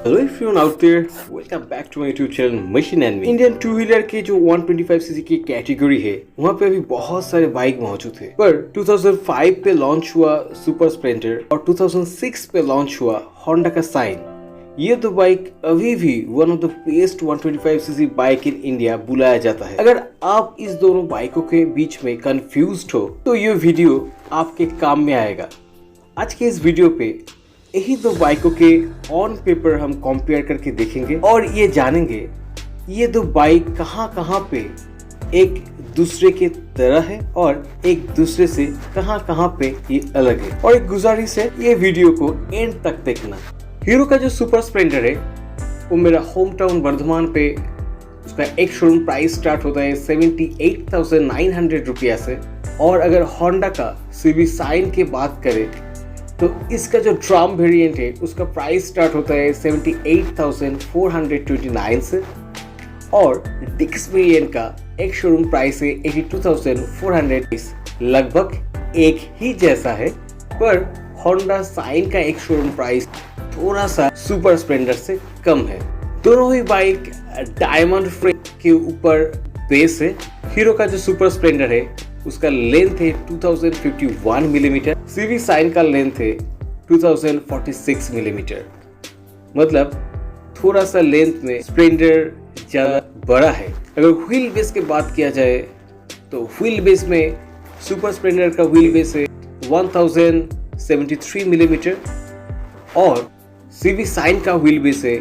Hello everyone out there, welcome back to my YouTube channel machine and me. Indian two wheeler के जो 125 CC की category है वहाँ पे अभी बहुत सारे बाइक मौजूद है, पर 2005 पे लॉन्च हुआ सुपर स्प्लेंडर और 2006 पे लॉन्च हुआ होंडा का साइन। ये दो बाइक अभी भी one of the best 125 CC bike in India बुलाया जाता है। अगर आप इस दोनों बाइकों के बीच में कंफ्यूज्ड हो तो ये वीडियो आपके काम में आएगा। आज के इस वीडियो पे यही दो बाइकों के ऑन पेपर हम कंपेयर करके देखेंगे और ये जानेंगे ये दो बाइक कहाँ पे एक दूसरे के तरह है और एक दूसरे से कहाँ पे ये अलग है। और एक गुजारिश है, ये वीडियो को एंड तक देखना। हीरो का जो सुपर स्प्लेंडर है वो मेरा होम टाउन वर्धमान पे उसका एक शोरूम प्राइस स्टार्ट होता है 78,900 रुपया से। और अगर होंडा का सीबी साइन की बात करें तो इसका जो ड्रम वेरिएंट है उसका प्राइस स्टार्ट होता है 78,429 से और डिक्स वेरिएंट का एक शोरूम प्राइस है 82,400। लगभग एक ही जैसा है, पर होंडा साइन का एक शोरूम प्राइस थोड़ा सा सुपर स्प्लेंडर से कम है। दोनों ही बाइक डायमंड फ्रेम के ऊपर बेस है। हीरो का जो सुपर स्प्लेंडर है उसका लेंथ है 2051 मिलीमीटर, सीवी साइन का लेंथ है 2046 मिलीमीटर। मतलब थोड़ा सा लेंथ में स्प्लेंडर ज्यादा बड़ा है। अगर व्हील बेस की बात किया जाए तो व्हील बेस में सुपर स्प्लेंडर का व्हील बेस है 1073 मिलीमीटर और सीवी साइन का व्हील बेस है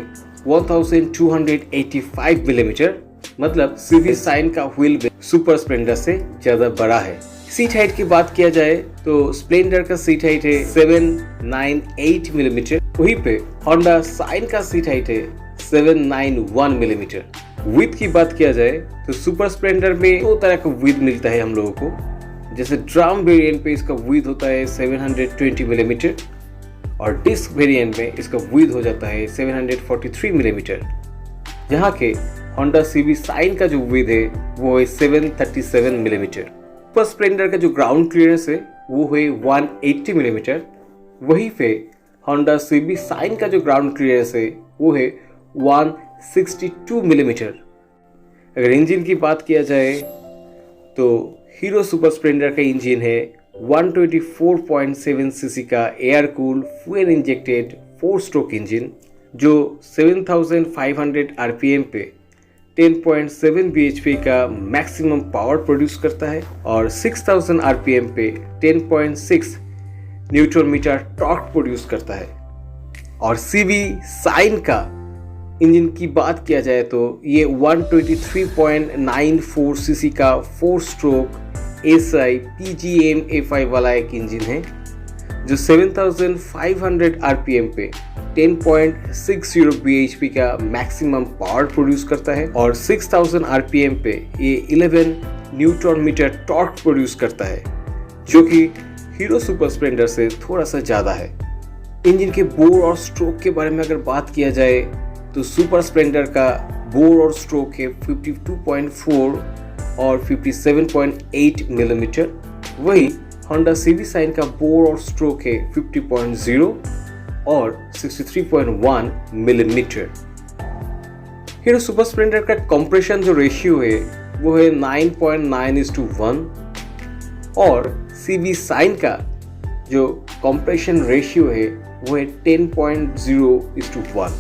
1285 मिलीमीटर। मतलब सीवी साइन का व्हील बेस सुपर स्प्लेंडर से ज्यादा बड़ा है। सीट हाइट की बात किया जाए तो स्प्लेंडर का सीट हाइट है 798 मिलीमीटर, वहीं पे होंडा साइन का सीट हाइट है 791 मिलीमीटर। विड्थ की बात किया जाए तो सुपर स्प्लेंडर में दो तरह का विड्थ मिलता है हम लोगों को। जैसे ड्रम वेरिएंट पे इसका विड्थ होता है 720 मिलीमीटर और डिस्क वेरिएंट में इसका विड्थ हो जाता है 743 मिलीमीटर। जहाँ के होंडा सीबी साइन का जो विड्थ है वो है 737 मिलीमीटर। सुपर स्प्लेंडर का जो ग्राउंड क्लियरेंस है वो है 180 मिलीमीटर, वहीं पे होंडा सीबी साइन का जो ग्राउंड क्लियरेंस है वो है 162 मिलीमीटर। अगर इंजन की बात किया जाए तो हीरो सुपर स्प्लेंडर का इंजन है 124.7 सीसी का air cool fuel injected 4 stroke engine जो 7500 आरपीएम पे 10.7 bhp का मैक्सिमम पावर प्रोड्यूस करता है और 6000 आरपीएम पे 10.6 न्यूटन मीटर टॉर्क प्रोड्यूस करता है। और सीवी साइन का इंजन की बात किया जाए तो ये 123.94 सीसी का 4 स्ट्रोक SI PGM-A5 वाला एक इंजन है जो 7500 आरपीएम पे 10.60 bhp का मैक्सिमम पावर प्रोड्यूस करता है और 6000 आरपीएम पे ये 11 न्यूटन मीटर टॉर्क प्रोड्यूस करता है, जो कि हीरो सुपर स्प्लेंडर से थोड़ा सा ज़्यादा है। इंजन के बोर और स्ट्रोक के बारे में अगर बात किया जाए तो सुपर स्प्लेंडर का बोर और स्ट्रोक है 52.4 और 57.8 मिलीमीटर, वही होंडा सीवी साइन का बोर और स्ट्रोक है 50.0 और 63.1 मिलीमीटर। हीरो सुपर स्प्लेंडर का कंप्रेशन जो रेशियो है वो है 9.9:1 और सीवी साइन का जो कंप्रेशन रेशियो है वो है 10.0:1।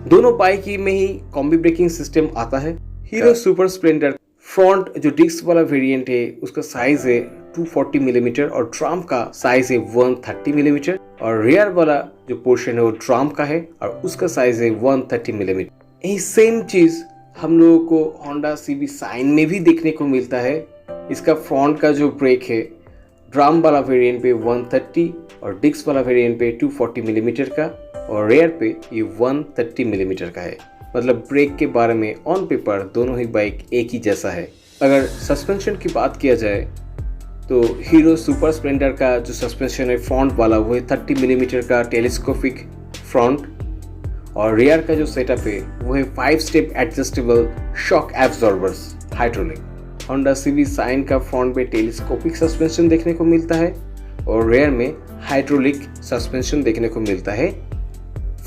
दोनों बाइक में ही कॉम्बी ब्रेकिंग सिस्टम आता है। हीरो सुपर स्प्लेंडर फ्रंट जो डिस्क वाला वेरिएंट है उसका साइज है 240 मिलीमीटर और ड्रम का साइज है 130 मिलीमीटर और रियर वाला जो पोर्शन है वो ड्रम का है और उसका साइज है 130 मिलीमीटर। यही सेम चीज हम लोगों को होंडा सीबी साइन में भी देखने को मिलता है। इसका फ्रंट का जो ब्रेक है ड्रम वाला वेरिएंट पे 130 और डिस्क वाला वेरिएंट पे 240 मिलीमीटर का और रियर पे ये 130 मिलीमीटर का है। मतलब ब्रेक के बारे में ऑन पेपर दोनों ही बाइक एक ही जैसा है। अगर सस्पेंशन की बात किया जाए तो हीरो सुपर स्प्लेंडर का जो सस्पेंशन है फ्रंट वाला वो है 30 मिलीमीटर का टेलीस्कोपिक फ्रंट और रियर का जो सेटअप है वो है 5 step adjustable shock absorbers hydraulic. Honda CB Shine का फ्रंट में टेलीस्कोपिक सस्पेंशन देखने को मिलता है और रियर में हाइड्रोलिक सस्पेंशन देखने को मिलता है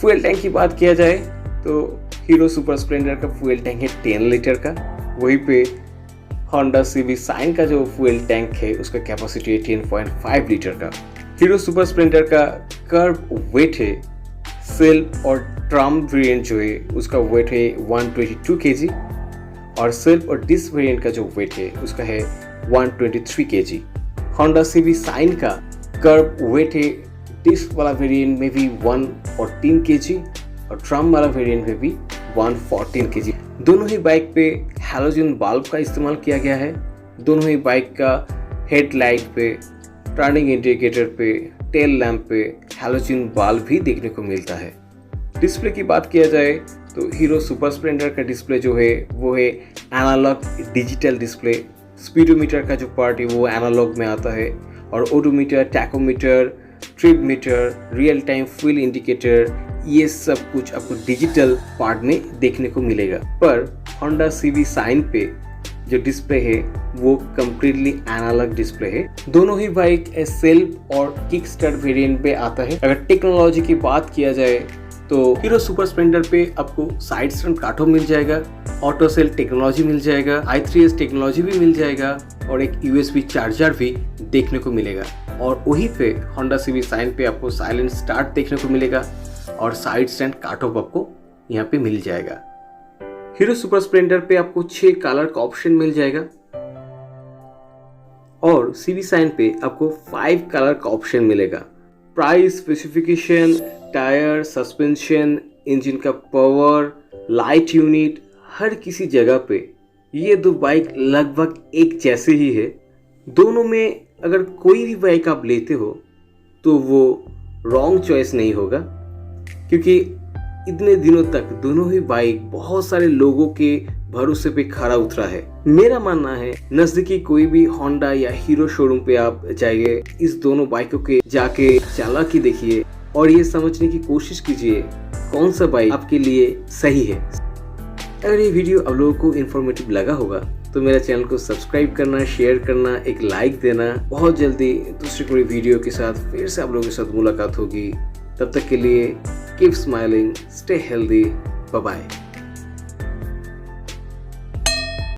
फ्यूल टैंक की बात किया जाए तो हीरो सुपर स्प्लेंडर का फ्यूल टैंक है 10 लीटर का। वहीं पे होंडा सीवी साइन का जो फ्यूल टैंक है उसका कैपेसिटी है 10.5 लीटर का। हीरो सुपर स्प्लेंडर का कर्व वेट है सेल्फ और ट्रम वेरिएंट जो है उसका वेट है 122 kg और सेल्फ और डिस्क वेरिएंट का जो वेट है उसका है 123 kg। होंडा सीवी साइन का कर्व वेट है डिस्क वाला वेरिएंट में भी 114 kg और ट्रम वाला वेरिएंट में भी 114 kg। दोनों ही बाइक पे हैलोजन बल्ब का इस्तेमाल किया गया है। दोनों ही बाइक का हेडलाइट पे, टर्निंग इंडिकेटर पे, टेल लैंप पे हैलोजन बल्ब भी देखने को मिलता है। डिस्प्ले की बात किया जाए तो हीरो सुपर स्प्लेंडर का डिस्प्ले जो है वो है एनालॉग डिजिटल डिस्प्ले। स्पीडोमीटर का जो पार्ट है वो एनालॉग में आता है और odometer, tachometer, trip meter, real time fuel indicator ये सब कुछ आपको डिजिटल पार्ट में देखने को मिलेगा। पर होंडा सीवी साइन पे जो डिस्प्ले है वो कम्प्लीटली एनालॉग डिस्प्ले है। दोनों ही बाइक सेल्फ और किक स्टार्ट वेरिएंट पे आता है। अगर टेक्नोलॉजी की बात किया जाए तो हीरो सुपर स्प्लेंडर पे आपको साइड स्टैंड काटो मिल जाएगा, ऑटो सेल टेक्नोलॉजी मिल जाएगा, i3s टेक्नोलॉजी भी मिल जाएगा और एक USB चार्जर भी देखने को मिलेगा। और वहीं पे होंडा सीवी साइन पे आपको साइलेंट स्टार्ट देखने को मिलेगा और साइड स्टैंड काटो आपको यहाँ पे मिल जाएगा। हीरो सुपर स्प्लेंडर पे आपको 6 कलर का ऑप्शन मिल जाएगा और सीवी साइन पे आपको 5 कलर का ऑप्शन मिलेगा। Price, specification, tyre, suspension, engine का पावर, लाइट यूनिट, हर किसी जगह पे ये दो बाइक लगभग एक जैसे ही है। दोनों में अगर कोई भी बाइक आप लेते हो तो वो रॉन्ग चॉइस नहीं होगा, क्योंकि इतने दिनों तक दोनों ही बाइक बहुत सारे लोगों के भरोसे पे खरा उतरा है। मेरा मानना है नजदीकी कोई भी होंडा या हीरो शोरूम पे आप जाइए, इस दोनों बाइकों के जाके चला के देखिए और ये समझने की कोशिश कीजिए कौन सा बाइक आपके लिए सही है। अगर ये वीडियो आप लोगों को इन्फॉर्मेटिव लगा होगा तो मेरे चैनल को सब्सक्राइब करना, शेयर करना, एक लाइक देना। बहुत जल्दी दूसरी कोई वीडियो के साथ फिर से आप लोगों के साथ मुलाकात होगी। तब तक के लिए keep smiling, stay healthy, bye bye.